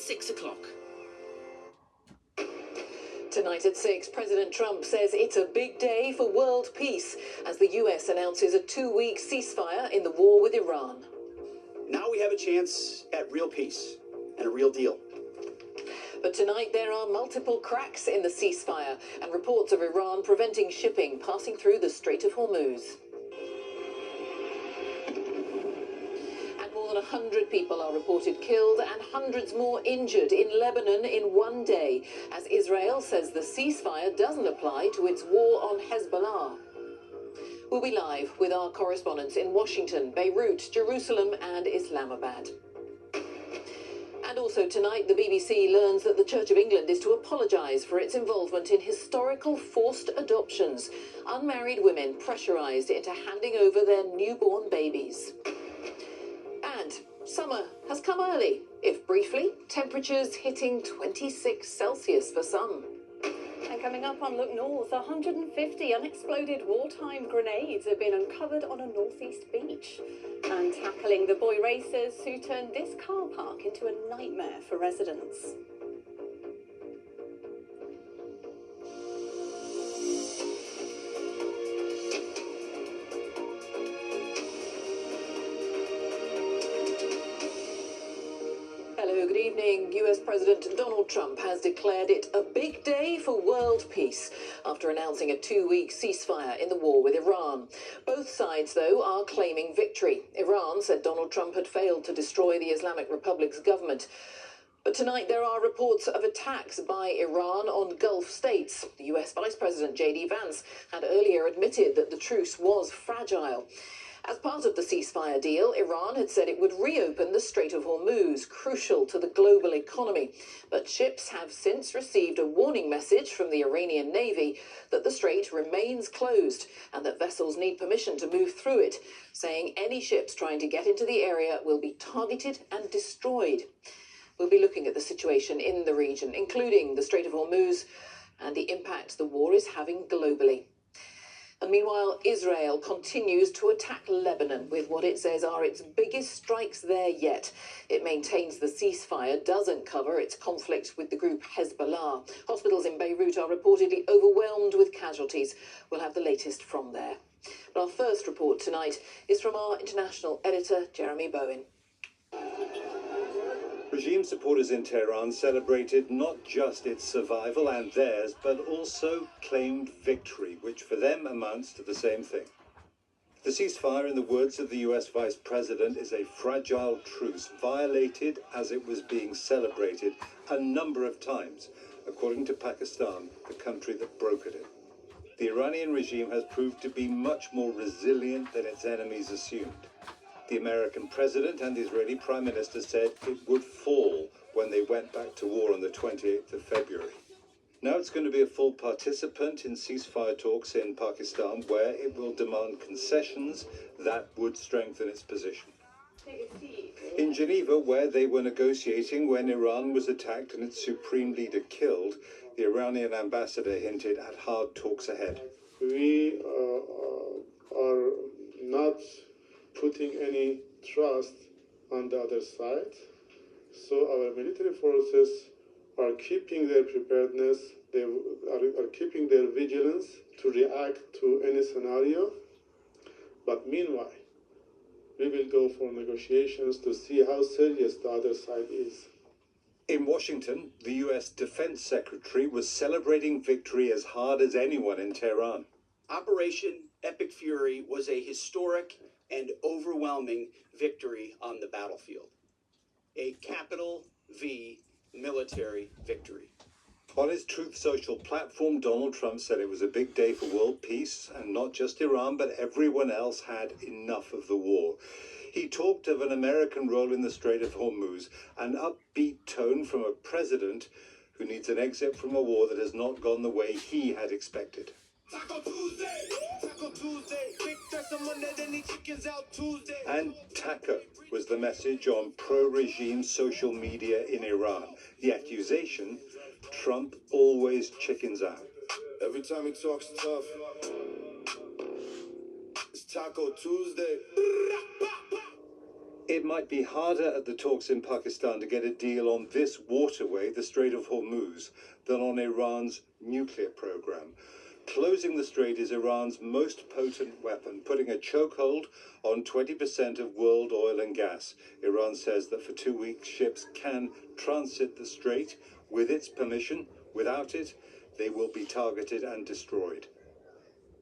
6 o'clock. Tonight at 6, President Trump says it's a big day for world peace as the US announces a 2-week ceasefire in the war with Iran. Now we have a chance at real peace and a real deal. But tonight there are multiple cracks in the ceasefire and reports of Iran preventing shipping passing through the Strait of Hormuz. And more than 100 people are reported killed and hundreds more injured in Lebanon in one day, as Israel says the ceasefire doesn't apply to its war on Hezbollah. We'll be live with our correspondents in Washington, Beirut, Jerusalem and Islamabad. And also tonight, the BBC learns that the Church of England is to apologise for its involvement in historical forced adoptions. Unmarried women pressurised into handing over their newborn babies. And summer has come early, if briefly, temperatures hitting 26 Celsius for some. And coming up on Look North, 150 unexploded wartime grenades have been uncovered on a northeast beach. And tackling the boy racers who turned this car park into a nightmare for residents. Hello, good evening. US President Donald Trump has declared it a big day for world peace after announcing a 2-week ceasefire in the war with Iran. Both sides, though, are claiming victory. Iran said Donald Trump had failed to destroy the Islamic Republic's government. But tonight there are reports of attacks by Iran on Gulf states. The US Vice President J.D. Vance had earlier admitted that the truce was fragile. As part of the ceasefire deal, Iran had said it would reopen the Strait of Hormuz, crucial to the global economy. But ships have since received a warning message from the Iranian Navy that the strait remains closed and that vessels need permission to move through it, saying any ships trying to get into the area will be targeted and destroyed. We'll be looking at the situation in the region, including the Strait of Hormuz and the impact the war is having globally. And meanwhile, Israel continues to attack Lebanon with what it says are its biggest strikes there yet. It maintains the ceasefire doesn't cover its conflict with the group Hezbollah. Hospitals in Beirut are reportedly overwhelmed with casualties. We'll have the latest from there. But our first report tonight is from our international editor, Jeremy Bowen. Regime supporters in Tehran celebrated not just its survival and theirs, but also claimed victory, which for them amounts to the same thing. The ceasefire, in the words of the US Vice President, is a fragile truce, violated as it was being celebrated a number of times, according to Pakistan, the country that brokered it. The Iranian regime has proved to be much more resilient than its enemies assumed. The American president and the Israeli prime minister said it would fall when they went back to war on the 28th of February. Now it's going to be a full participant in ceasefire talks in Pakistan, where it will demand concessions that would strengthen its position. In Geneva, where they were negotiating when Iran was attacked and its supreme leader killed, the Iranian ambassador hinted at hard talks ahead. We are not putting any trust on the other side. So our military forces are keeping their preparedness, they are keeping their vigilance to react to any scenario. But meanwhile, we will go for negotiations to see how serious the other side is. In Washington, the U.S. Defense Secretary was celebrating victory as hard as anyone in Tehran. Operation Epic Fury was a historic and overwhelming victory on the battlefield. A capital V military victory. On his Truth Social platform, Donald Trump said it was a big day for world peace, and not just Iran, but everyone else had enough of the war. He talked of an American role in the Strait of Hormuz, an upbeat tone from a president who needs an exit from a war that has not gone the way he had expected. Taco Tuesday, big threats on Monday, then he chickens out Tuesday. And taco was the message on pro-regime social media in Iran. The accusation, Trump always chickens out. Every time he talks tough, it's Taco Tuesday. It might be harder at the talks in Pakistan to get a deal on this waterway, the Strait of Hormuz, than on Iran's nuclear program. Closing the strait is Iran's most potent weapon, putting a chokehold on 20% of world oil and gas. Iran says that for 2 weeks ships can transit the strait with its permission. Without it, they will be targeted and destroyed.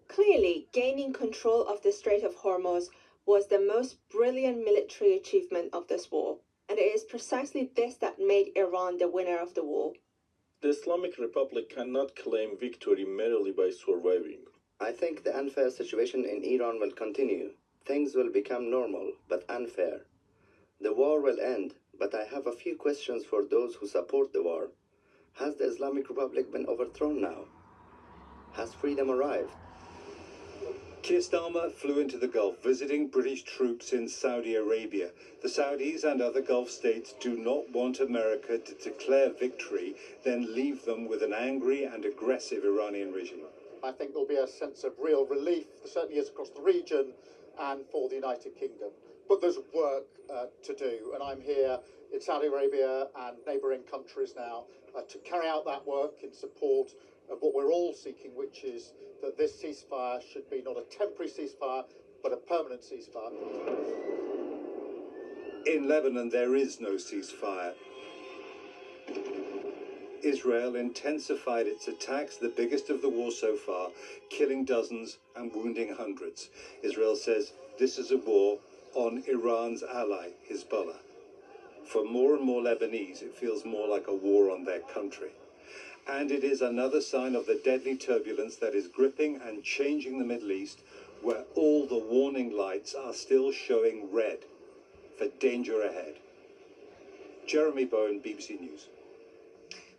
Clearly, gaining control of the Strait of Hormuz was the most brilliant military achievement of this war, and it is precisely this that made Iran the winner of the war. The Islamic Republic cannot claim victory merely by surviving. I think the unfair situation in Iran will continue. Things will become normal, but unfair. The war will end, but I have a few questions for those who support the war. Has the Islamic Republic been overthrown now? Has freedom arrived? Keir Starmer flew into the Gulf, visiting British troops in Saudi Arabia. The Saudis and other Gulf states do not want America to declare victory, then leave them with an angry and aggressive Iranian regime. I think there'll be a sense of real relief, there certainly is across the region and for the United Kingdom. But there's work to do, and I'm here in Saudi Arabia and neighbouring countries now to carry out that work in support of what we're all seeking, which is that this ceasefire should be not a temporary ceasefire, but a permanent ceasefire. In Lebanon, there is no ceasefire. Israel intensified its attacks, the biggest of the war so far, killing dozens and wounding hundreds. Israel says this is a war on Iran's ally, Hezbollah. For more and more Lebanese, it feels more like a war on their country. And it is another sign of the deadly turbulence that is gripping and changing the Middle East, where all the warning lights are still showing red for danger ahead. Jeremy Bowen, BBC News.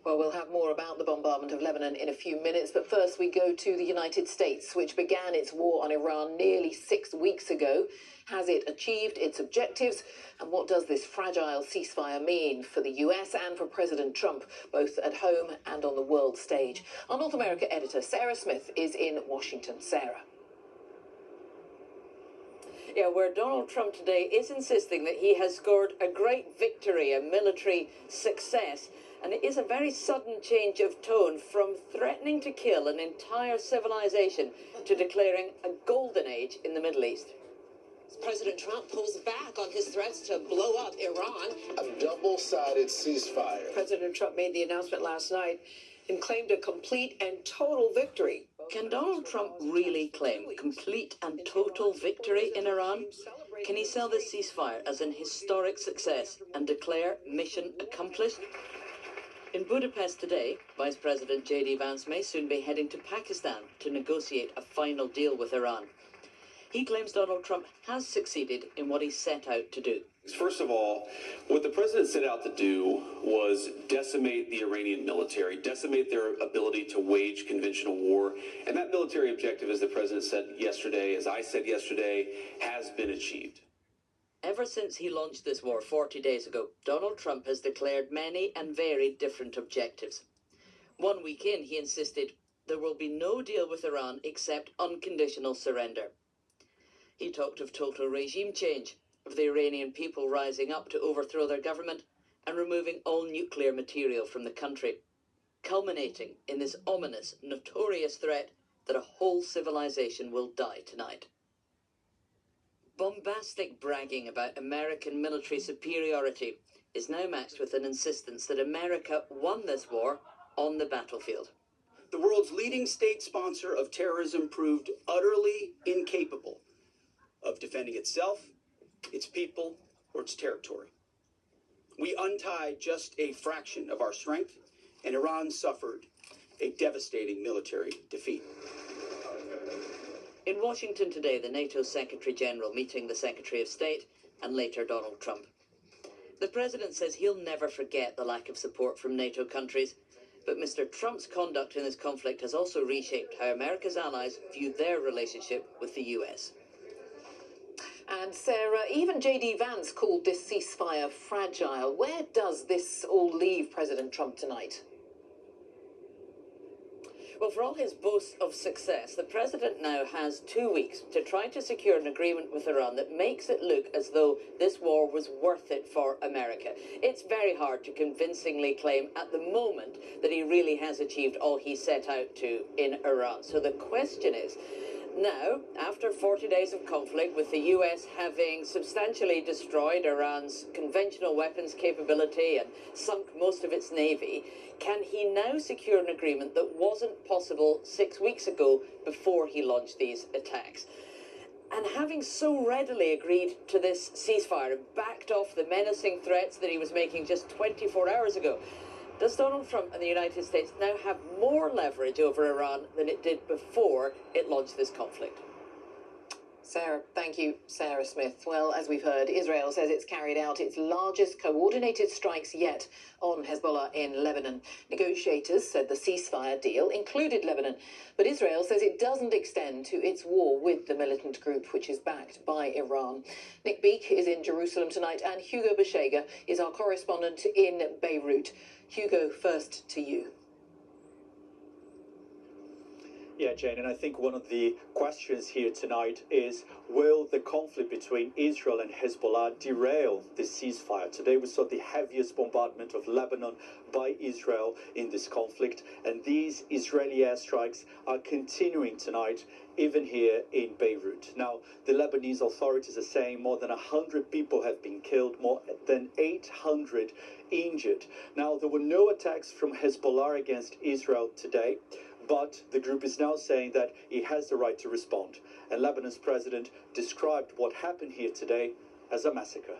Well, we'll have more about the bombardment of Lebanon in a few minutes, but first we go to the United States, which began its war on Iran nearly 6 weeks ago. Has it achieved its objectives? And what does this fragile ceasefire mean for the US and for President Trump, both at home and on the world stage? Our North America editor, Sarah Smith, is in Washington. Sarah. Yeah, where Donald Trump today is insisting that he has scored a great victory, a military success. And it is a very sudden change of tone from threatening to kill an entire civilization to declaring a golden age in the Middle East. President Trump pulls back on his threats to blow up Iran. A double-sided ceasefire. President Trump made the announcement last night and claimed a complete and total victory. Can Donald Trump really claim complete and total victory in Iran? Can he sell this ceasefire as an historic success and declare mission accomplished? In Budapest today, Vice President J.D. Vance may soon be heading to Pakistan to negotiate a final deal with Iran. He claims Donald Trump has succeeded in what he set out to do. First of all, what the president set out to do was decimate the Iranian military, decimate their ability to wage conventional war. And that military objective, as the president said yesterday, as I said yesterday, has been achieved. Ever since he launched this war 40 days ago, Donald Trump has declared many and very different objectives. 1 week in, he insisted there will be no deal with Iran except unconditional surrender. He talked of total regime change, of the Iranian people rising up to overthrow their government and removing all nuclear material from the country, culminating in this ominous, notorious threat that a whole civilization will die tonight. Bombastic bragging about American military superiority is now matched with an insistence that America won this war on the battlefield. The world's leading state sponsor of terrorism proved utterly incapable of defending itself, its people, or its territory. We untied just a fraction of our strength, and Iran suffered a devastating military defeat. In Washington today, the NATO Secretary General meeting the Secretary of State and later Donald Trump. The president says he'll never forget the lack of support from NATO countries, but Mr. Trump's conduct in this conflict has also reshaped how America's allies view their relationship with the US. And Sarah, even J.D. Vance called this ceasefire fragile. Where does this all leave President Trump tonight? Well, for all his boasts of success, the president now has 2 weeks to try to secure an agreement with Iran that makes it look as though this war was worth it for America. It's very hard to convincingly claim at the moment that he really has achieved all he set out to in Iran. So the question is, now, after 40 days of conflict, with the US having substantially destroyed Iran's conventional weapons capability and sunk most of its navy, can he now secure an agreement that wasn't possible 6 weeks ago before he launched these attacks? And having so readily agreed to this ceasefire and backed off the menacing threats that he was making just 24 hours ago, does Donald Trump and the United States now have more leverage over Iran than it did before it launched this conflict? Sarah, thank you, Sarah Smith. Well, as we've heard, Israel says it's carried out its largest coordinated strikes yet on Hezbollah in Lebanon. Negotiators said the ceasefire deal included Lebanon, but Israel says it doesn't extend to its war with the militant group, which is backed by Iran. Nick Beek is in Jerusalem tonight, and Hugo Bashega is our correspondent in Beirut. Hugo, first to you. Yeah, Jane, and I think one of the questions here tonight is, will the conflict between Israel and Hezbollah derail the ceasefire? Today we saw the heaviest bombardment of Lebanon by Israel in this conflict, and these Israeli airstrikes are continuing tonight, even here in Beirut. Now, the Lebanese authorities are saying more than 100 people have been killed, more than 800 injured. Now, there were no attacks from Hezbollah against Israel today, but the group is now saying that it has the right to respond. And Lebanon's president described what happened here today as a massacre.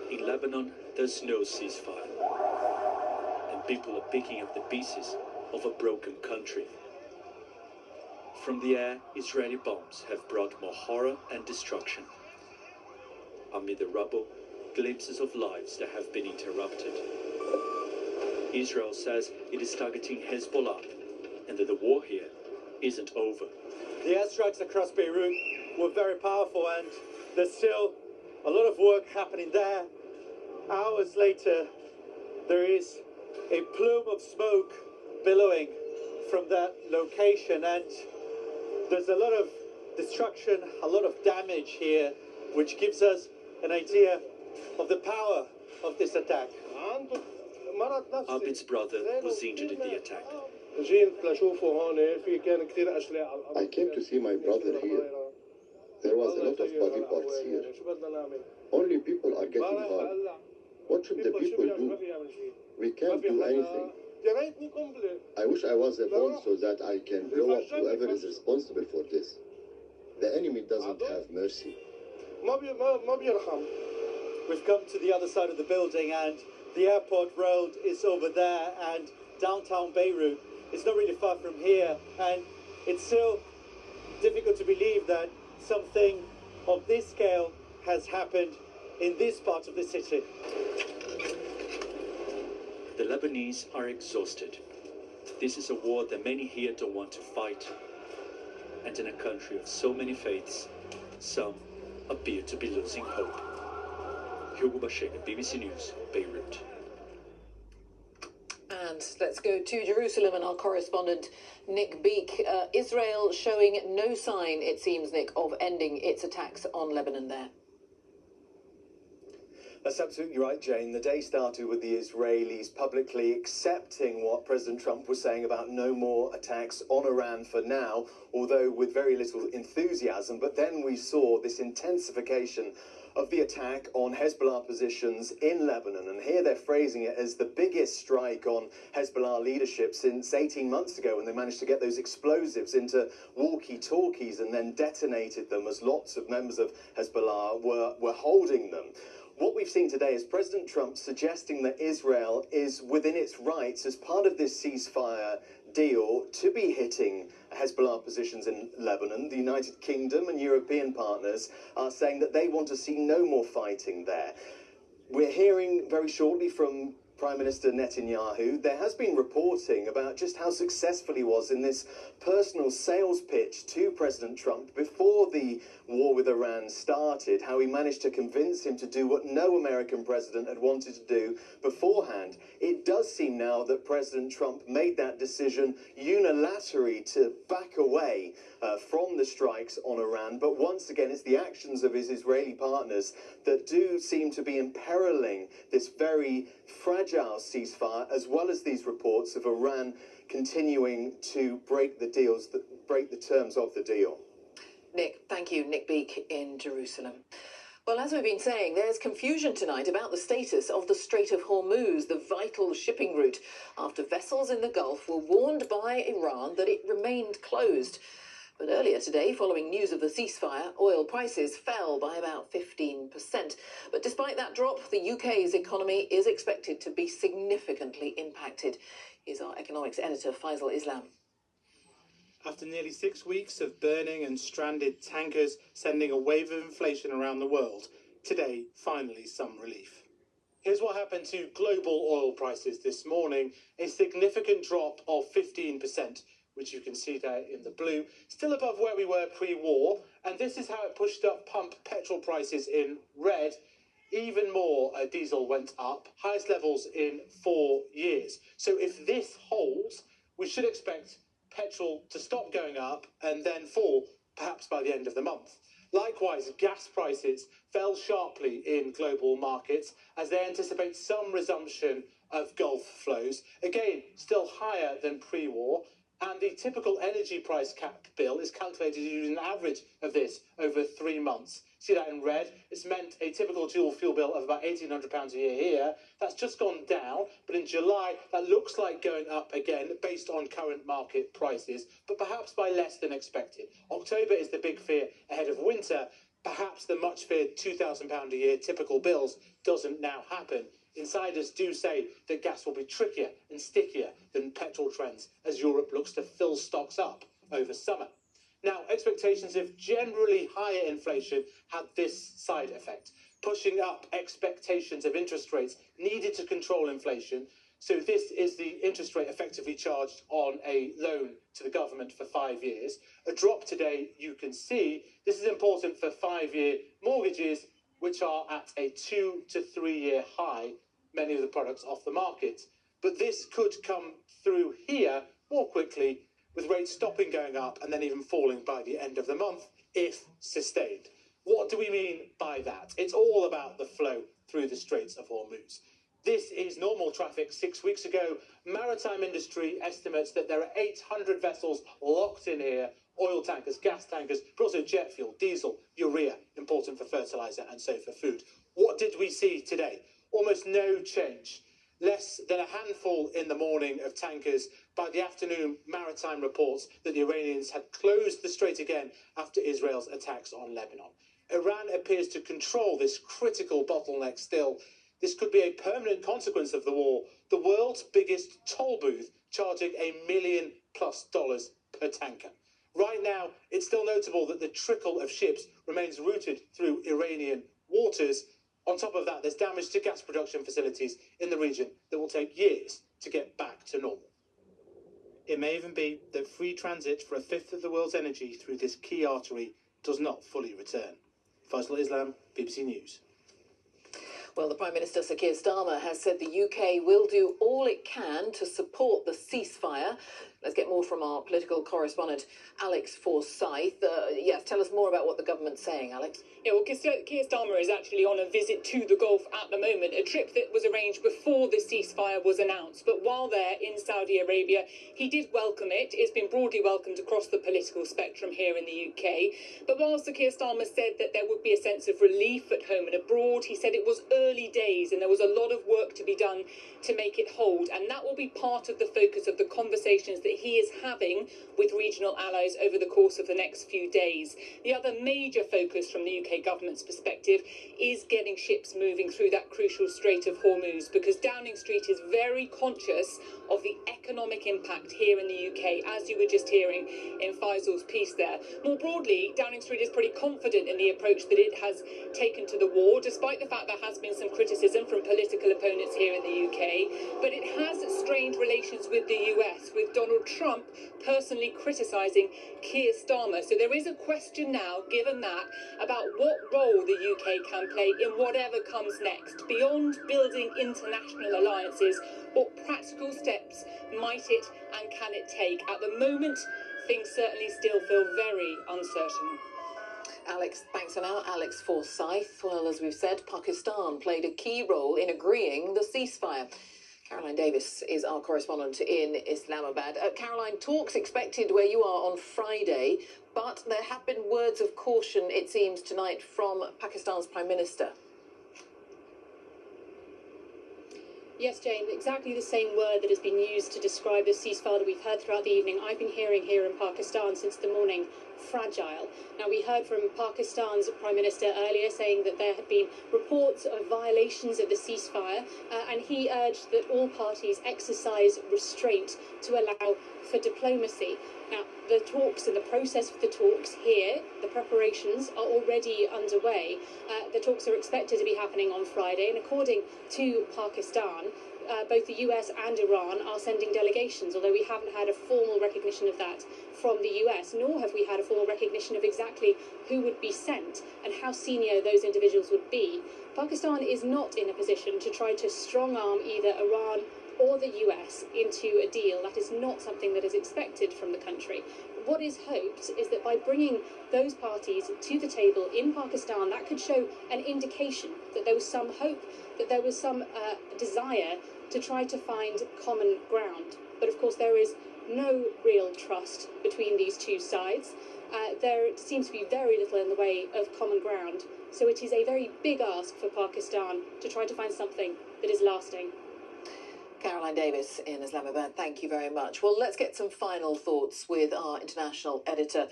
In Lebanon, there's no ceasefire, and people are picking up the pieces of a broken country. From the air, Israeli bombs have brought more horror and destruction. Amid the rubble, glimpses of lives that have been interrupted. Israel says it is targeting Hezbollah, and that the war here isn't over. The airstrikes across Beirut were very powerful, and there's still a lot of work happening there. Hours later, there is a plume of smoke billowing from that location, and there's a lot of destruction, a lot of damage here, which gives us an idea of the power of this attack. Abid's brother was injured in the attack. I came to see my brother here. There was a lot of body parts here. Only people are getting hurt. What should the people do? We can't do anything. I wish I was a bomb so that I can blow up whoever is responsible for this. The enemy doesn't have mercy. We've come to the other side of the building, and the airport road is over there, and downtown Beirut is not really far from here, and it's still difficult to believe that something of this scale has happened in this part of the city. The Lebanese are exhausted. This is a war that many here don't want to fight, and in a country of so many faiths, some appear to be losing hope. Hugo Bashega, BBC News, Beirut. And let's go to Jerusalem and our correspondent Nick Beek. Israel showing no sign, it seems, Nick, of ending its attacks on Lebanon there. That's absolutely right, Jane. The day started with the Israelis publicly accepting what President Trump was saying about no more attacks on Iran for now, although with very little enthusiasm. But then we saw this intensification of the attack on Hezbollah positions in Lebanon. And here they're phrasing it as the biggest strike on Hezbollah leadership since 18 months ago, when they managed to get those explosives into walkie-talkies and then detonated them as lots of members of Hezbollah were holding them. What we've seen today is President Trump suggesting that Israel is within its rights as part of this ceasefire deal to be hitting Hezbollah positions in Lebanon. The United Kingdom and European partners are saying that they want to see no more fighting there. We're hearing very shortly from Prime Minister Netanyahu, there has been reporting about just how successful he was in this personal sales pitch to President Trump before the war with Iran started, how he managed to convince him to do what no American president had wanted to do beforehand. It does seem now that President Trump made that decision unilaterally to back away from the strikes on Iran, but once again it's the actions of his Israeli partners that do seem to be imperiling this very fragile ceasefire, as well as these reports of Iran continuing to break the terms of the deal. Nick, thank you. Nick Beake in Jerusalem. Well, as we've been saying, there's confusion tonight about the status of the Strait of Hormuz, the vital shipping route, after vessels in the Gulf were warned by Iran that it remained closed. But earlier today, following news of the ceasefire, oil prices fell by about 15%. But despite that drop, the UK's economy is expected to be significantly impacted. Here's our economics editor, Faisal Islam. After nearly 6 weeks of burning and stranded tankers sending a wave of inflation around the world, today, finally, some relief. Here's what happened to global oil prices this morning. A significant drop of 15%, which you can see there in the blue, still above where we were pre-war. And this is how it pushed up pump petrol prices in red. Even more, diesel went up, highest levels in 4 years. So if this holds, we should expect petrol to stop going up and then fall, perhaps by the end of the month. Likewise, gas prices fell sharply in global markets as they anticipate some resumption of Gulf flows. Again, still higher than pre-war. And the typical energy price cap bill is calculated using an average of this over 3 months. See that in red? It's meant a typical dual fuel bill of about £1,800 a year here. That's just gone down, but in July that looks like going up again based on current market prices, but perhaps by less than expected. October is the big fear ahead of winter. Perhaps the much feared £2,000 a year typical bills doesn't now happen. Insiders do say that gas will be trickier and stickier than petrol trends as Europe looks to fill stocks up over summer. Now, expectations of generally higher inflation had this side effect, pushing up expectations of interest rates needed to control inflation. So this is the interest rate effectively charged on a loan to the government for 5 years. A drop today, you can see. This is important for 5-year mortgages, which are at a 2 to 3 year high, many of the products off the market. But this could come through here more quickly, with rates stopping going up and then even falling by the end of the month, if sustained. What do we mean by that? It's all about the flow through the Straits of Hormuz. This is normal traffic 6 weeks ago. Maritime industry estimates that there are 800 vessels locked in here, oil tankers, gas tankers, but also jet fuel, diesel, urea, important for fertilizer and so for food. What did we see today? Almost no change. Less than a handful in the morning of tankers. By the afternoon, maritime reports that the Iranians had closed the strait again after Israel's attacks on Lebanon. Iran appears to control this critical bottleneck still. This could be a permanent consequence of the war. The world's biggest toll booth charging $1 million+ per tanker. Right now, it's still notable that the trickle of ships remains routed through Iranian waters. On top of that, there's damage to gas production facilities in the region that will take years to get back to normal. It may even be that free transit for a fifth of the world's energy through this key artery does not fully return. Faisal Islam, BBC News. Well, the Prime Minister, Sir Keir Starmer, has said the UK will do all it can to support the ceasefire. Let's get more from our political correspondent, Alex Forsyth. Yes, tell us more about what the government's saying, Alex. Yeah, well, Keir Starmer is actually on a visit to the Gulf at the moment, a trip that was arranged before the ceasefire was announced. But while there in Saudi Arabia, he did welcome it. It's been broadly welcomed across the political spectrum here in the UK. But while Sir Keir Starmer said that there would be a sense of relief at home and abroad, he said it was early days and there was a lot of work to be done to make it hold. And that will be part of the focus of the conversations that he is having with regional allies over the course of the next few days. The other major focus from the UK government's perspective is getting ships moving through that crucial Strait of Hormuz, because Downing Street is very conscious of the economic impact here in the UK, as you were just hearing in Faisal's piece there. More broadly, Downing Street is pretty confident in the approach that it has taken to the war, despite the fact there has been receiving some criticism from political opponents here in the UK, but it has strained relations with the US, with Donald Trump personally criticising Keir Starmer. So there is a question now, given that, about what role the UK can play in whatever comes next. Beyond building international alliances, what practical steps might it and can it take? At the moment, things certainly still feel very uncertain. Alex, thanks for now. Alex Forsyth. Well, as we've said, Pakistan played a key role in agreeing the ceasefire. Caroline Davis is our correspondent in Islamabad. Caroline, talks expected where you are on Friday, but there have been words of caution, it seems, tonight from Pakistan's Prime Minister. Yes, Jane, exactly the same word that has been used to describe the ceasefire that we've heard throughout the evening. I've been hearing here in Pakistan since the morning, fragile. Now, we heard from Pakistan's Prime Minister earlier saying that there had been reports of violations of the ceasefire, and he urged that all parties exercise restraint to allow for diplomacy. Now, the talks and the process of the talks here, the preparations are already underway. The talks are expected to be happening on Friday, and according to Pakistan, both the US and Iran are sending delegations, although we haven't had a formal recognition of that from the US, nor have we had a formal recognition of exactly who would be sent and how senior those individuals would be. Pakistan is not in a position to try to strong-arm either Iran or the US into a deal. That is not something that is expected from the country. What is hoped is that by bringing those parties to the table in Pakistan, that could show an indication that there was some hope, that there was some desire to try to find common ground. But of course there is no real trust between these two sides. There seems to be very little in the way of common ground. So it is a very big ask for Pakistan to try to find something that is lasting. Caroline Davis in Islamabad, thank you very much. Well, let's get some final thoughts with our international editor,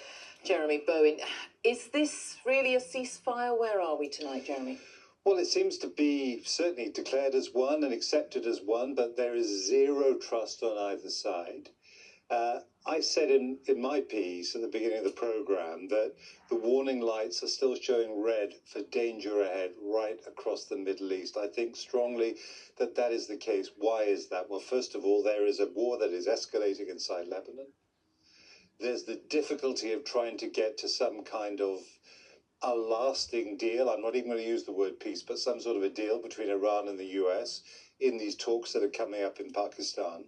Jeremy Bowen. Is this really a ceasefire? Where are we tonight, Jeremy? Well, it seems to be certainly declared as one and accepted as one, but there is zero trust on either side. I said in my piece at the beginning of the programme that the warning lights are still showing red for danger ahead right across the Middle East. I think strongly that that is the case. Why is that? Well, first of all, there is a war that is escalating inside Lebanon. There's the difficulty of trying to get to some kind of a lasting deal. I'm not even going to use the word peace, but some sort of a deal between Iran and the US in these talks that are coming up in Pakistan.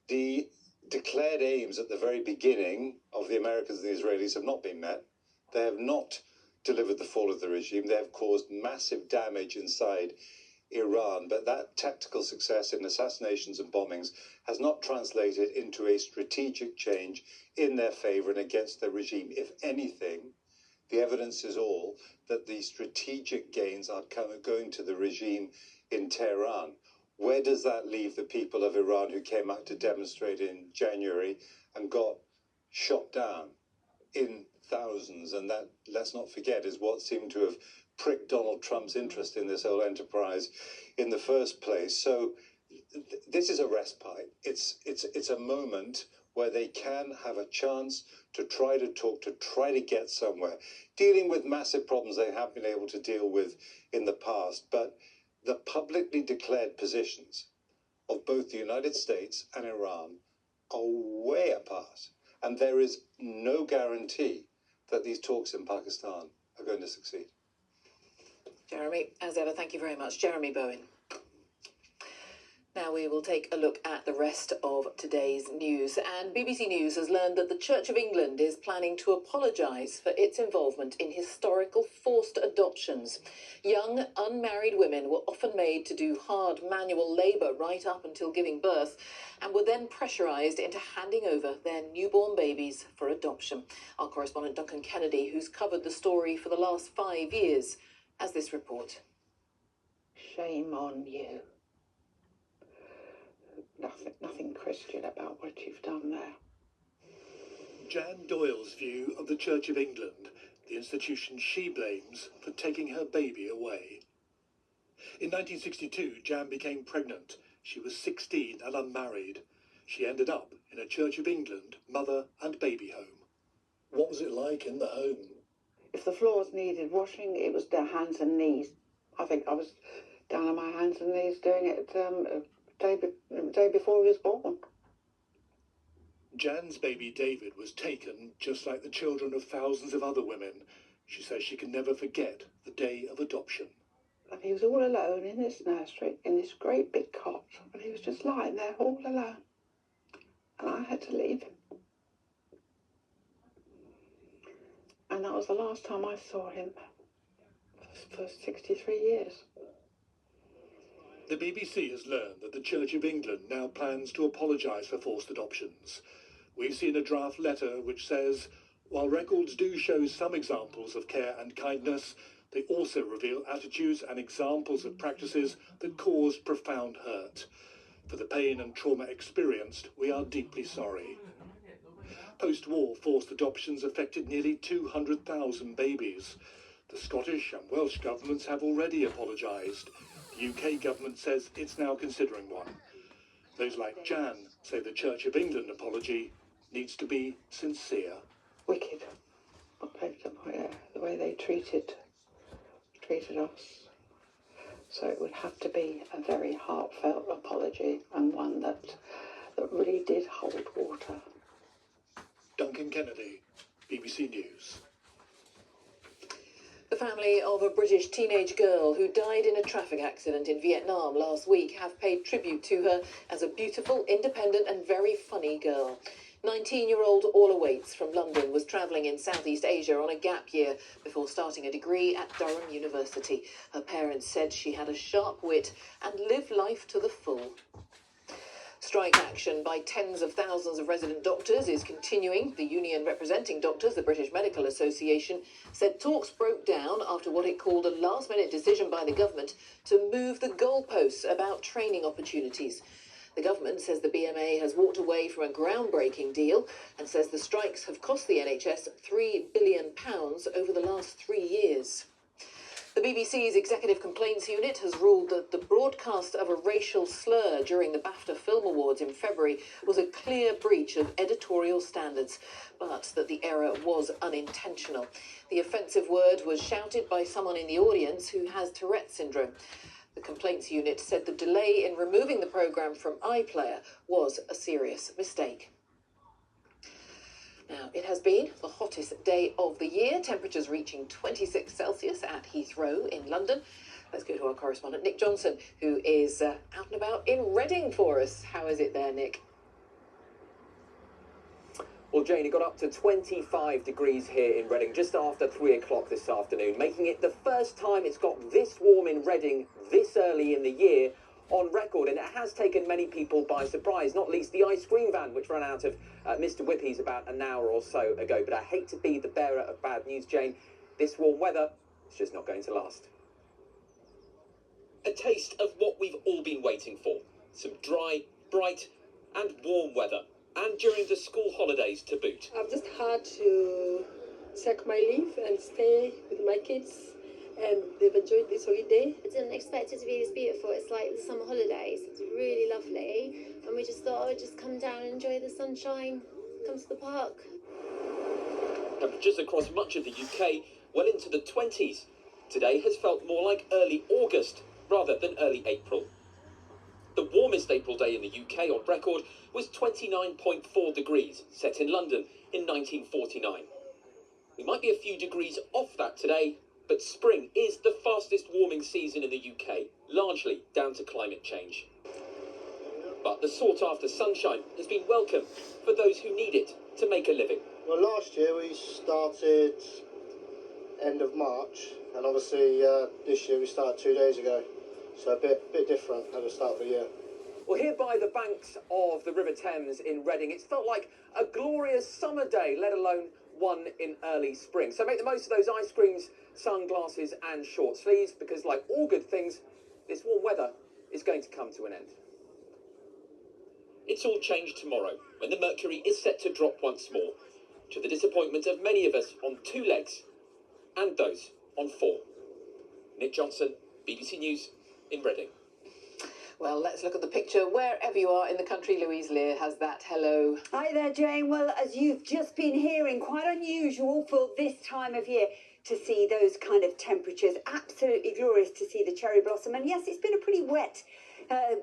The declared aims at the very beginning of the Americans and the Israelis have not been met. They have not delivered the fall of the regime. They have caused massive damage inside Iran, but that tactical success in assassinations and bombings has not translated into a strategic change in their favor and against the regime. If anything, the evidence is all that the strategic gains are going to the regime in Tehran. Where does that leave the people of Iran who came out to demonstrate in January and got shot down in thousands? And that, let's not forget, is what seemed to have pricked Donald Trump's interest in this whole enterprise in the first place. So this is a respite. It's a moment where they can have a chance to try to talk, to try to get somewhere, dealing with massive problems they have been able to deal with in the past. But the publicly declared positions of both the United States and Iran are way apart. And there is no guarantee that these talks in Pakistan are going to succeed. Jeremy, as ever, thank you very much. Jeremy Bowen. Now we will take a look at the rest of today's news. And BBC News has learned that the Church of England is planning to apologise for its involvement in historical forced adoptions. Young, unmarried women were often made to do hard manual labour right up until giving birth and were then pressurised into handing over their newborn babies for adoption. Our correspondent Duncan Kennedy, who's covered the story for the last 5 years, has this report. Shame on you. Nothing Christian about what you've done there. Jan Doyle's view of the Church of England, the institution she blames for taking her baby away. In 1962, Jan became pregnant. She was 16 and unmarried. She ended up in a Church of England mother and baby home. What was it like in the home? If the floors needed washing, it was their hands and knees. I think I was down on my hands and knees doing it day before he was born. Jan's baby David was taken just like the children of thousands of other women. She says she can never forget the day of adoption. And he was all alone in this nursery, in this great big cot, and he was just lying there all alone. And I had to leave him. And that was the last time I saw him for 63 years. The BBC has learned that the Church of England now plans to apologise for forced adoptions. We've seen a draft letter which says, while records do show some examples of care and kindness, they also reveal attitudes and examples of practices that caused profound hurt. For the pain and trauma experienced, we are deeply sorry. Post-war forced adoptions affected nearly 200,000 babies. The Scottish and Welsh governments have already apologised. The UK government says it's now considering one. Those like Jan say the Church of England apology needs to be sincere. Wicked. The way they treated us. So it would have to be a very heartfelt apology, and one that really did hold water. Duncan Kennedy, BBC News. The family of a British teenage girl who died in a traffic accident in Vietnam last week have paid tribute to her as a beautiful, independent and very funny girl. 19-year-old Orla Waits from London was travelling in Southeast Asia on a gap year before starting a degree at Durham University. Her parents said she had a sharp wit and lived life to the full. Strike action by tens of thousands of resident doctors is continuing. The union representing doctors, the British Medical Association, said talks broke down after what it called a last-minute decision by the government to move the goalposts about training opportunities. The government says the BMA has walked away from a groundbreaking deal and says the strikes have cost the NHS £3 billion over the last 3 years. The BBC's Executive Complaints Unit has ruled that the broadcast of a racial slur during the BAFTA Film Awards in February was a clear breach of editorial standards, but that the error was unintentional. The offensive word was shouted by someone in the audience who has Tourette syndrome. The Complaints Unit said the delay in removing the programme from iPlayer was a serious mistake. Now, it has been the hottest day of the year, temperatures reaching 26 Celsius at Heathrow in London. Let's go to our correspondent, Nick Johnson, who is out and about in Reading for us. How is it there, Nick? Well, Jane, it got up to 25 degrees here in Reading just after 3 o'clock this afternoon, making it the first time it's got this warm in Reading this early in the year on record, and it has taken many people by surprise, not least the ice cream van, which ran out of Mr. Whippy's about an hour or so ago. But I hate to be the bearer of bad news, Jane. This warm weather is just not going to last. A taste of what we've all been waiting for. Some dry, bright and warm weather. And during the school holidays to boot. I've just had to take my leave and stay with my kids, and they've enjoyed this holiday. I didn't expect it to be this beautiful. It's like the summer holidays. It's really lovely, and we just thought I would just come down and enjoy the sunshine, come to the park. Temperatures across much of the UK well into the 20s. Today has felt more like early August rather than early April. The warmest April day in the UK on record was 29.4 degrees, set in London in 1949. We might be a few degrees off that today, but spring is the fastest warming season in the UK, largely down to climate change. But the sought-after sunshine has been welcome for those who need it to make a living. Well, last year we started end of March, and obviously this year we started 2 days ago. So a bit different at the start of the year. Well, here by the banks of the River Thames in Reading, it's felt like a glorious summer day, let alone one in early spring. So make the most of those ice creams, sunglasses and short sleeves, because like all good things, this warm weather is going to come to an end. It's all changed tomorrow, when the mercury is set to drop once more, to the disappointment of many of us on 2 legs, and those on 4. Nick Johnson, BBC News in Reading. Well, let's look at the picture wherever you are in the country. Louise Lear has that. Hello. Hi there, Jane. Well, as you've just been hearing, quite unusual for this time of year. to see those kind of temperatures. Absolutely glorious to see the cherry blossom. And yes, it's been a pretty wet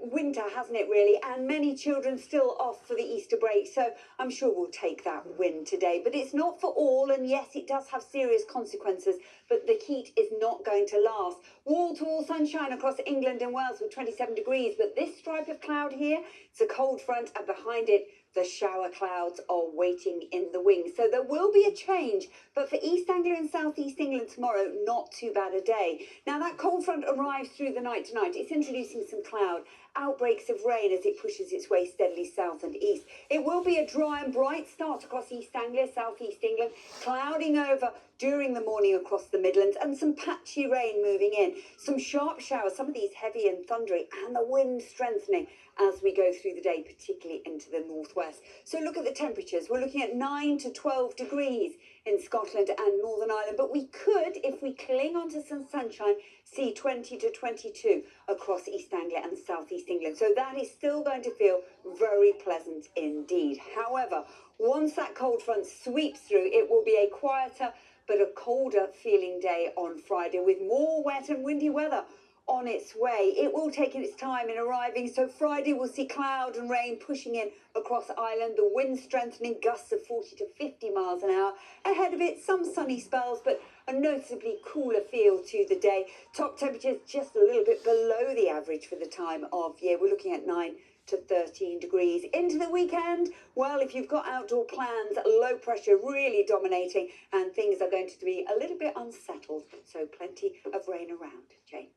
winter, hasn't it, really? And many children still off for the Easter break, so I'm sure we'll take that win today. But it's not for all, and yes, it does have serious consequences, but the heat is not going to last. Wall-to-wall sunshine across England and Wales with 27 degrees, but this stripe of cloud here, it's a cold front, and behind it, the shower clouds are waiting in the wings. So there will be a change, but for East Anglia and South East England tomorrow, not too bad a day. Now that cold front arrives through the night tonight. It's introducing some cloud, outbreaks of rain as it pushes its way steadily south and east. It will be a dry and bright start across East Anglia, South East England, clouding over during the morning across the Midlands, and some patchy rain moving in. Some sharp showers, some of these heavy and thundery, and the wind strengthening as we go through the day, particularly into the northwest. So look at the temperatures. We're looking at 9 to 12 degrees in Scotland and Northern Ireland, but we could, if we cling onto some sunshine, see 20 to 22 across East Anglia and South East England. So that is still going to feel very pleasant indeed. However, once that cold front sweeps through, it will be a quieter but a colder feeling day on Friday with more wet and windy weather on its way. It will take its time in arriving, so Friday we'll see cloud and rain pushing in across Ireland, the wind strengthening, gusts of 40 to 50 miles an hour. Ahead of it, some sunny spells, but a noticeably cooler feel to the day. Top temperatures just a little bit below the average for the time of year. We're looking at 9 to 13 degrees. Into the weekend, well, if you've got outdoor plans, low pressure really dominating, and things are going to be a little bit unsettled, so plenty of rain around. Jane.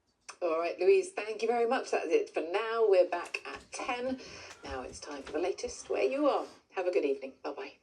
All right, Louise, thank you very much. That's it for now. We're back at 10. Now it's time for the latest where you are. Have a good evening. Bye-bye.